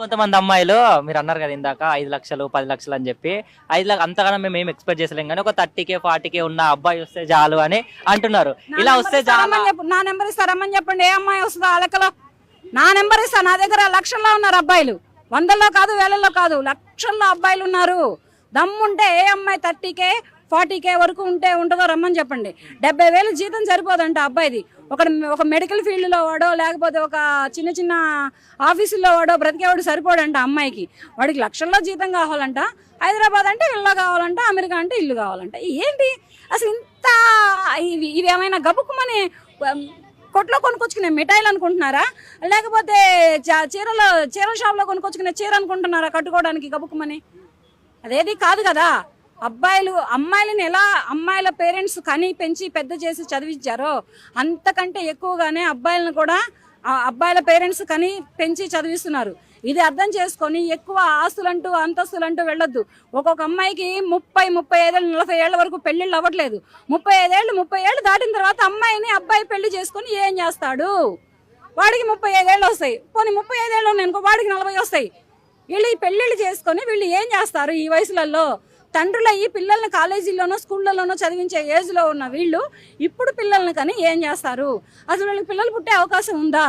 ఇంకొంతమంది అమ్మాయిలు మీరు అన్నారు కదా ఇందాక 5 లక్షలు 10 లక్షలు అని చెప్పి 5 లక్షలు అంతగానో మేము ఏం ఎక్స్పెక్ట్ చేసలేం కానీ ఒక 30K 40K ఉన్న అబ్బాయి వస్తే చాలు అని అంటున్నారు. ఇలా వస్తే చాలా నా నెంబర్ ఇస్తారమ్మని చెప్పండి. ఏ అమ్మాయి వస్తుందో ఆ లెక్కలో నా నెంబర్ ఇస్తా. నా దగ్గర లక్షల్లో ఉన్నారు అబ్బాయిలు, వందల్లో కాదు వేలల్లో కాదు, లక్షల్లో అబ్బాయిలు ఉన్నారు. దమ్ముంటే ఏ అమ్మాయి 30K 40K వరకు ఉంటుందో రమ్మని చెప్పండి. 70,000 జీతం సరిపోదంట అబ్బాయిది. ఒక మెడికల్ ఫీల్డ్లో వాడో లేకపోతే ఒక చిన్న చిన్న ఆఫీసుల్లో వాడో బ్రతికేవాడు సరిపోడంట అమ్మాయికి. వాడికి లక్షల్లో జీతం కావాలంట. హైదరాబాద్ అంటే ఇల్లు కావాలంట, అమెరికా అంటే ఇల్లు కావాలంట. ఏంటి అసలు ఇంత ఇవి ఏమైనా గబుక్కుమని కొట్లో కొనుక్కొచ్చుకునే మిఠాయిలు అనుకుంటున్నారా, లేకపోతే చీరల షాప్లో కొనుక్కొచ్చుకునే చీర అనుకుంటున్నారా కట్టుకోవడానికి గబుక్కుమని? అదేది కాదు కదా. అమ్మాయిలని ఎలా అమ్మాయిల పేరెంట్స్ కని పెంచి పెద్ద చేసి చదివించారో అంతకంటే ఎక్కువగానే అబ్బాయిలను కూడా అబ్బాయిల పేరెంట్స్ కని పెంచి చదివిస్తున్నారు. ఇది అర్థం చేసుకొని ఎక్కువ ఆస్తులంటూ అంతస్తులంటూ వెళ్ళొద్దు. ఒక్కొక్క అమ్మాయికి 30, 35, 40 ఏళ్ల వరకు పెళ్లిళ్ళు అవ్వట్లేదు. 30 ఏళ్ళు దాటిన తర్వాత అబ్బాయి పెళ్లి చేసుకొని ఏం చేస్తాడు? వాడికి 35 ఏళ్ళు వస్తాయి. పోనీ 35 ఏళ్ళు ఉన్నాయనుకో, వాడికి 40 వస్తాయి. వీళ్ళు ఈ పెళ్లిళ్ళు చేసుకొని వీళ్ళు ఏం చేస్తారు? ఈ వయసులలో తండ్రులు అయ్యి పిల్లల్ని కాలేజీల్లోనో స్కూళ్ళలోనో చదివించే ఏజ్లో ఉన్న వీళ్ళు ఇప్పుడు పిల్లల్ని కానీ ఏం చేస్తారు? అసలు వీళ్ళకి పిల్లలు పుట్టే అవకాశం ఉందా?